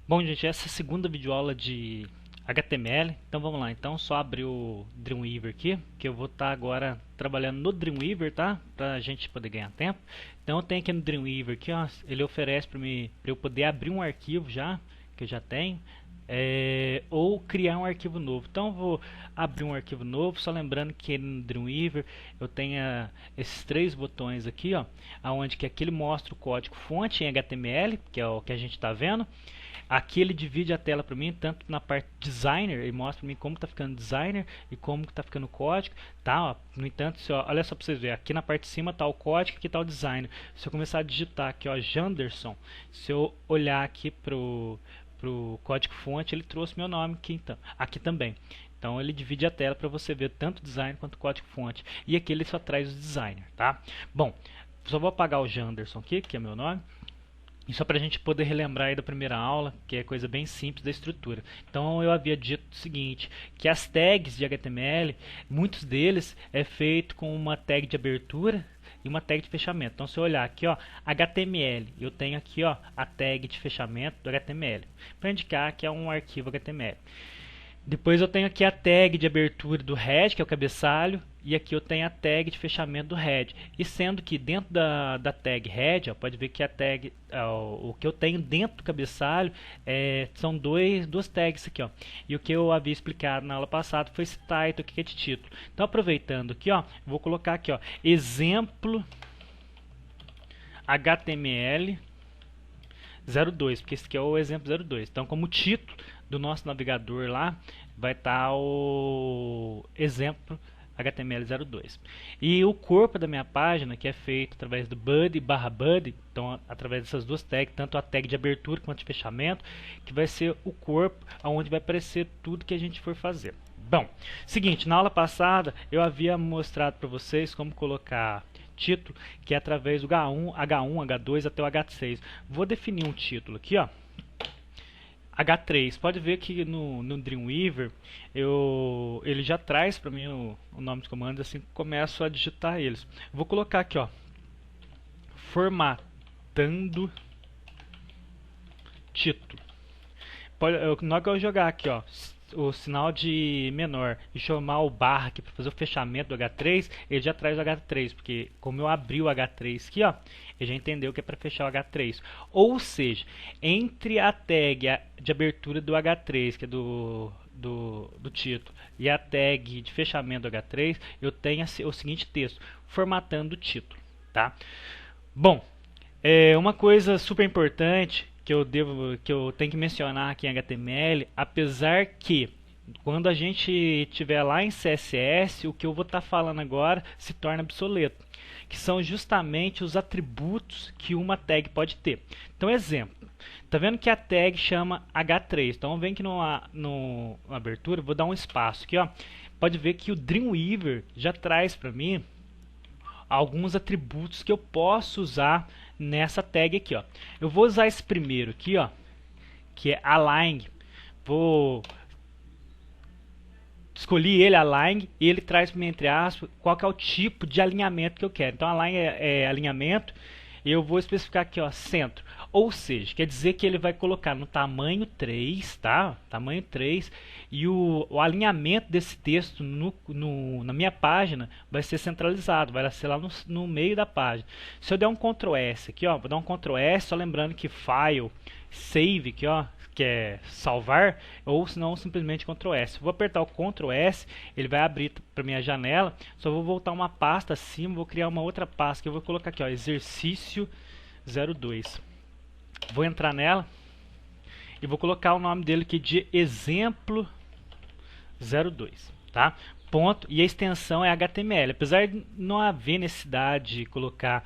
Bom, gente, essa é a segunda videoaula de HTML. Então vamos lá. Então só abrir o Dreamweaver aqui, que eu vou estar agora trabalhando no Dreamweaver, tá? Pra gente poder ganhar tempo. Então eu tenho aqui no Dreamweaver aqui, ó, ele oferece para mim para eu poder abrir um arquivo já que eu já tenho. Ou criar um arquivo novo. Então eu vou abrir um arquivo novo, só lembrando que no Dreamweaver eu tenho esses três botões aqui, ó, aonde que aqui ele mostra o código fonte em HTML, que é o que a gente está vendo. Aqui ele divide a tela para mim, tanto na parte designer, ele mostra para mim como está ficando designer e como está ficando o código, tá? Ó, no entanto, olha só para vocês verem, aqui na parte de cima está o código, aqui está o designer. Se eu começar a digitar aqui, ó, Janderson, se eu olhar aqui pro código fonte, ele trouxe meu nome aqui, então, aqui também. Então ele divide a tela para você ver tanto o design quanto o código fonte. E aqui ele só traz o designer, tá? Bom, só vou apagar o Janderson aqui, que é meu nome. E só para a gente poder relembrar aí da primeira aula, que é coisa bem simples da estrutura. Então eu havia dito o seguinte, que as tags de HTML, muitos deles é feito com uma tag de abertura e uma tag de fechamento. Então se eu olhar aqui, ó, HTML, eu tenho aqui, ó, a tag de fechamento do HTML, para indicar que é um arquivo HTML. Depois eu tenho aqui a tag de abertura do head, que é o cabeçalho, e aqui eu tenho a tag de fechamento do head. E sendo que dentro da tag head, ó, pode ver que a tag, o que eu tenho dentro do cabeçalho são duas tags aqui, ó. E o que eu havia explicado na aula passada foi esse title aqui, que é de título. Então aproveitando aqui, ó, vou colocar aqui, ó, exemplo HTML 02, porque esse aqui é o exemplo 02. Então, como título do nosso navegador lá, vai estar o exemplo HTML02. E o corpo da minha página, que é feito através do body/body, então através dessas duas tags, tanto a tag de abertura quanto de fechamento, que vai ser o corpo onde vai aparecer tudo que a gente for fazer. Bom, seguinte, na aula passada eu havia mostrado para vocês como colocar título, que é através do H1, H2 até o H6. Vou definir um título aqui, ó. H3. Pode ver que no Dreamweaver ele já traz para mim o nome dos comandos assim que começo a digitar eles. Vou colocar aqui, ó, formatando título. Na hora que eu jogar aqui, ó, o sinal de menor e chamar o barra aqui para fazer o fechamento do H3, ele já traz o H3, porque como eu abri o H3 aqui, ó, ele já entendeu que é para fechar o H3. Ou seja, entre a tag de abertura do H3, que é do título, e a tag de fechamento do H3, eu tenho o seguinte texto, formatando o título, tá? Bom, uma coisa super importante que eu tenho que mencionar aqui em HTML, apesar que quando a gente estiver lá em CSS, o que eu vou estar falando agora se torna obsoleto, que são justamente os atributos que uma tag pode ter. Então, exemplo, tá vendo que a tag chama H3, então vem que no abertura, vou dar um espaço aqui, ó. Pode ver que o Dreamweaver já traz para mim alguns atributos que eu posso usar nessa tag aqui, ó. Eu vou usar esse primeiro aqui, ó, que é align. Vou escolhi ele align e ele traz para mim, entre aspas, qual que é o tipo de alinhamento que eu quero. Então align é alinhamento e eu vou especificar aqui, ó, centro. Ou seja, quer dizer que ele vai colocar no tamanho 3, tá? Tamanho 3, e o alinhamento desse texto na minha página vai ser centralizado, vai ser lá no meio da página. Se eu der um Ctrl S aqui, ó, vou dar um Ctrl S, só lembrando que file, save aqui, ó, que é salvar, ou se não simplesmente Ctrl S. Vou apertar o Ctrl S, ele vai abrir para minha janela. Só vou voltar uma pasta acima, vou criar uma outra pasta que eu vou colocar aqui, ó, exercício 02. Vou entrar nela e vou colocar o nome dele aqui de exemplo 02, tá? Ponto, e a extensão é HTML. Apesar de não haver necessidade de colocar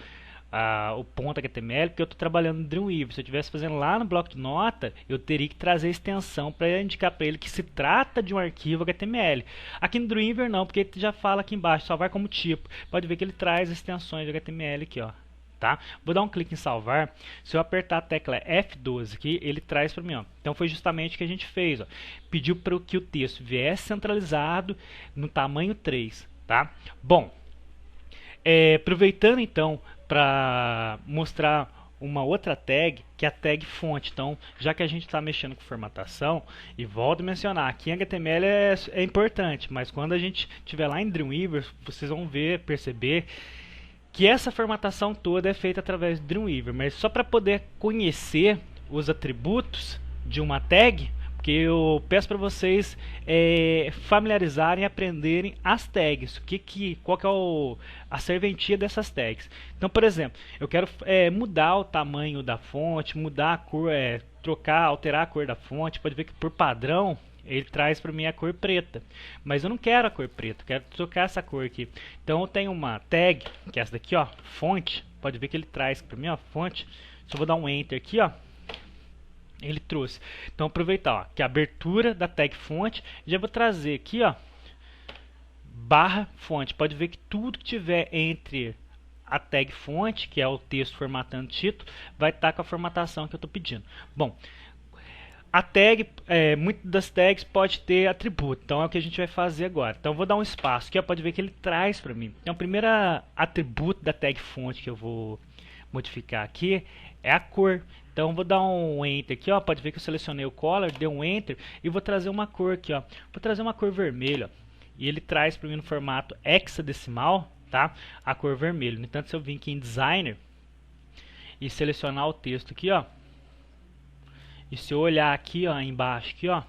o ponto HTML, porque eu estou trabalhando no Dreamweaver. Se eu estivesse fazendo lá no bloco de nota, eu teria que trazer a extensão para indicar para ele que se trata de um arquivo HTML. Aqui no Dreamweaver não, porque ele já fala aqui embaixo, salvar como tipo. Pode ver que ele traz extensões de HTML aqui, ó. Tá? Vou dar um clique em salvar. Se eu apertar a tecla F12 aqui, ele traz para mim, ó. Então foi justamente o que a gente fez, ó. Pediu para que o texto viesse centralizado no tamanho 3, tá? Bom, aproveitando então para mostrar uma outra tag, que é a tag fonte. Então, já que a gente está mexendo com formatação, e volto a mencionar, aqui em HTML é importante, mas quando a gente estiver lá em Dreamweaver, vocês vão perceber que essa formatação toda é feita através do Dreamweaver, mas só para poder conhecer os atributos de uma tag, porque eu peço para vocês familiarizarem e aprenderem as tags, qual que é a serventia dessas tags. Então, por exemplo, eu quero mudar o tamanho da fonte, mudar a cor, alterar a cor da fonte. Pode ver que por padrão ele traz para mim a cor preta, mas eu não quero a cor preta, eu quero trocar essa cor aqui. Então eu tenho uma tag, que é essa daqui, ó, fonte. Pode ver que ele traz para mim, ó, fonte. Só vou dar um enter aqui, ó. Ele trouxe. Então aproveitar, ó, que a abertura da tag fonte, já vou trazer aqui, ó, barra fonte. Pode ver que tudo que tiver entre a tag fonte, que é o texto formatando título, vai estar com a formatação que eu estou pedindo. Bom, a tag, muitas das tags pode ter atributo, então é o que a gente vai fazer agora. Então eu vou dar um espaço aqui, ó, pode ver que ele traz para mim. Então o primeiro atributo da tag fonte que eu vou modificar aqui é a cor. Então vou dar um enter aqui, ó, pode ver que eu selecionei o color, dei um enter e vou trazer uma cor aqui, ó. Vou trazer uma cor vermelha, ó, e ele traz para mim no formato hexadecimal, tá? A cor vermelha. No entanto, se eu vir aqui em designer e selecionar o texto aqui, ó, e se eu olhar aqui, ó, embaixo aqui, ó,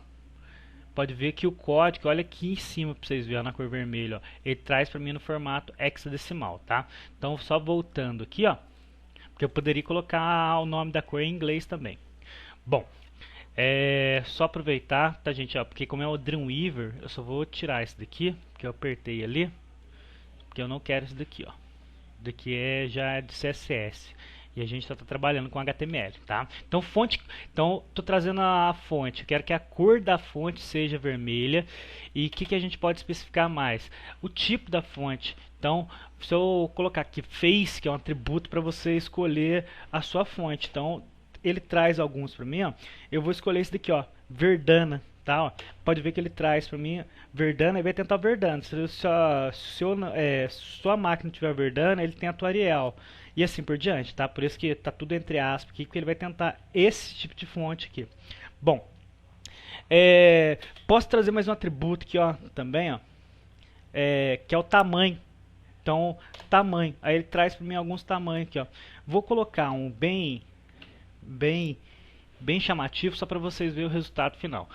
pode ver que o código, olha aqui em cima para vocês verem, ó, na cor vermelha, ó, ele traz para mim no formato hexadecimal, tá? Então só voltando aqui, ó, porque eu poderia colocar o nome da cor em inglês também. Bom, só aproveitar, tá, gente, ó, porque como é o Dreamweaver, eu só vou tirar esse daqui, porque eu apertei ali, porque eu não quero esse daqui, ó. Daqui já é de CSS. E a gente está trabalhando com HTML, tá? Então fonte, então tô trazendo a fonte. Eu quero que a cor da fonte seja vermelha. E o que a gente pode especificar mais? O tipo da fonte. Então, se eu colocar aqui face, que é um atributo para você escolher a sua fonte. Então, ele traz alguns para mim, ó. Eu vou escolher esse daqui, ó, Verdana. Tá, ó. Pode ver que ele traz para mim Verdana e vai tentar Verdana. Se sua máquina tiver Verdana, ele tem a tua Arial. E assim por diante, tá? Por isso que tá tudo entre aspas aqui, porque ele vai tentar esse tipo de fonte aqui. Bom, posso trazer mais um atributo aqui, ó, também, ó, que é o tamanho. Então, tamanho. Aí ele traz para mim alguns tamanhos aqui, ó. Vou colocar um bem chamativo só para vocês verem o resultado final.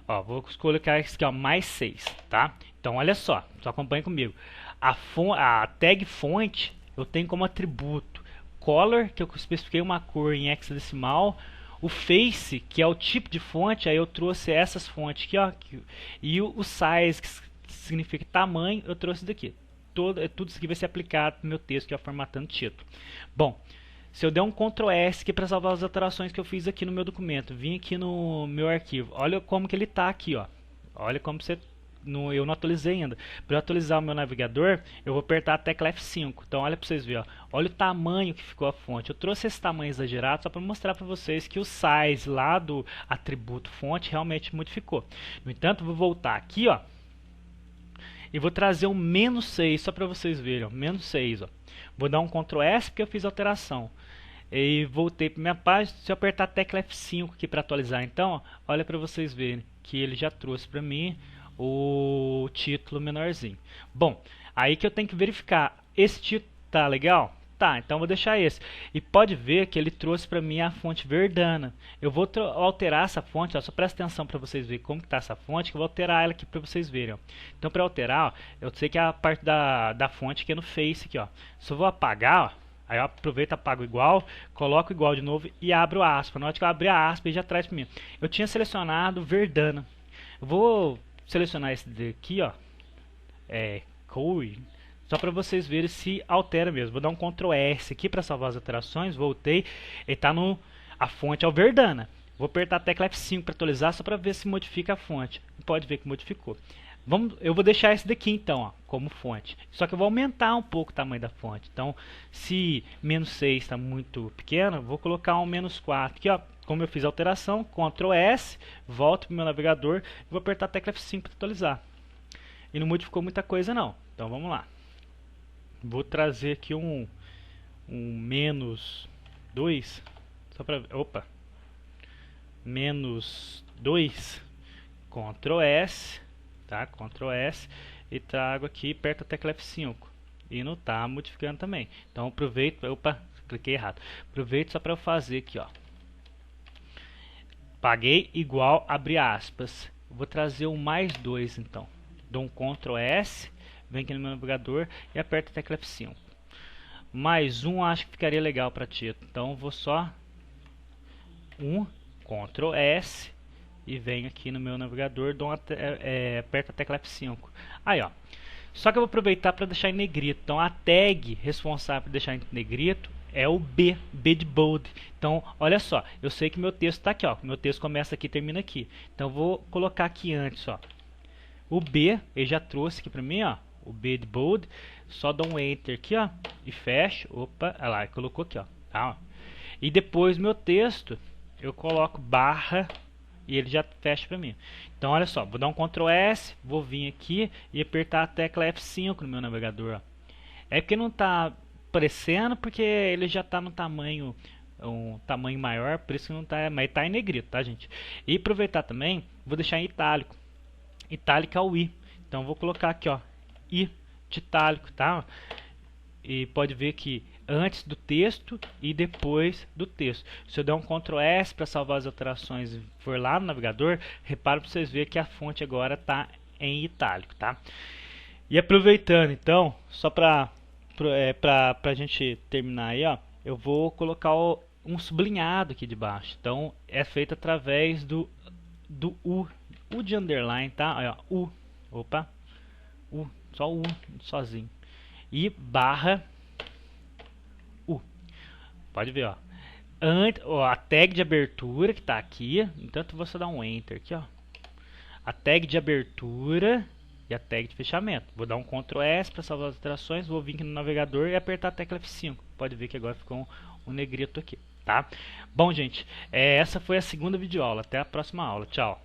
Ó, vou colocar esse aqui, ó, mais 6, tá? Então, olha só acompanha comigo. A tag fonte eu tenho como atributo color, que eu especifiquei uma cor em hexadecimal. O face, que é o tipo de fonte, aí eu trouxe essas fontes aqui, ó, e o size, que significa tamanho, eu trouxe daqui. Tudo isso aqui vai ser aplicado no meu texto, que é formatando título. Bom, se eu der um Ctrl S aqui para salvar as alterações que eu fiz aqui no meu documento, vim aqui no meu arquivo, olha como que ele está aqui, ó. Olha como eu não atualizei ainda. Para eu atualizar o meu navegador, eu vou apertar a tecla F5. Então olha para vocês verem, ó. Olha o tamanho que ficou a fonte. Eu trouxe esse tamanho exagerado só para mostrar para vocês que o size lá do atributo fonte realmente modificou. No entanto, vou voltar aqui, ó, e vou trazer um -6 só para vocês verem, ó, -6, ó. Vou dar um Ctrl S porque eu fiz alteração. E voltei para minha página. Se eu apertar a tecla F5 aqui para atualizar, então, ó, olha para vocês verem que ele já trouxe para mim o título menorzinho. Bom, aí que eu tenho que verificar, esse título tá legal? Tá, então vou deixar esse. E pode ver que ele trouxe para mim a fonte Verdana. Eu vou alterar essa fonte, ó, só presta atenção para vocês verem como está essa fonte, que eu vou alterar ela aqui para vocês verem. Ó. Então para alterar, ó, eu sei que é a parte da fonte que é no Face aqui, ó. Só vou apagar, ó. Aí eu aproveito, apago igual, coloco igual de novo e abro a aspa. Na hora que eu abrir a aspa, ele já traz para mim. Eu tinha selecionado Verdana. Eu vou selecionar esse daqui, ó, Code, só para vocês verem se altera mesmo. Vou dar um Ctrl S aqui para salvar as alterações, voltei, ele tá a fonte é o Verdana. Vou apertar a tecla F5 para atualizar só para ver se modifica a fonte. Pode ver que modificou. Eu vou deixar esse daqui então, ó, como fonte. Só que eu vou aumentar um pouco o tamanho da fonte. Então, se -6 está muito pequeno, vou colocar um -4 aqui, ó. Como eu fiz a alteração, Ctrl S, volto para o meu navegador e vou apertar a tecla F5 para atualizar. E não modificou muita coisa não. Então vamos lá. Vou trazer aqui um 2, só para, opa, menos 2, Ctrl S, tá? Ctrl S e trago aqui, aperto a tecla F5 e não tá modificando também. Então aproveito, opa, cliquei errado. Aproveito só para eu fazer aqui, ó. Paguei igual, abrir aspas. Vou trazer o mais 2 então. Dou um Ctrl S, vem aqui no meu navegador e aperto a tecla F5. Mais um acho que ficaria legal para ti. Então vou só um Ctrl S e venho aqui no meu navegador, aperto a tecla F5. Aí, ó. Só que eu vou aproveitar para deixar em negrito. Então a tag responsável por deixar em negrito é o B de bold. Então, olha só, eu sei que meu texto está aqui, ó. Meu texto começa aqui e termina aqui. Então eu vou colocar aqui antes, ó. O B, ele já trouxe aqui para mim, ó. O B de bold. Só dou um enter aqui, ó, e fecho. Opa, olha lá, colocou aqui, ó. Tá, ó. E depois meu texto, eu coloco barra e ele já fecha para mim. Então, olha só, vou dar um Ctrl S, vou vir aqui e apertar a tecla F5 no meu navegador, ó. É porque não está aparecendo, porque ele já está no tamanho, um tamanho maior, por isso que não está, mas está em negrito, tá, gente? E aproveitar também, vou deixar em itálico. Itálico é o I. Então, vou colocar aqui, ó, I de itálico, tá? E pode ver que antes do texto e depois do texto. Se eu der um Ctrl S para salvar as alterações e for lá no navegador, repara para vocês verem que a fonte agora está em itálico, tá? E aproveitando então, só para a gente terminar aí, ó, eu vou colocar um sublinhado aqui debaixo. Então é feito através do U de underline, tá? Olha, U, opa, U, só U sozinho. E barra U. Pode ver, ó. A tag de abertura que está aqui, então eu vou só dar um enter aqui, ó. A tag de abertura e a tag de fechamento. Vou dar um Ctrl S para salvar as alterações, vou vir aqui no navegador e apertar a tecla F5. Pode ver que agora ficou um negrito aqui, tá? Bom, gente, essa foi a segunda videoaula. Até a próxima aula. Tchau.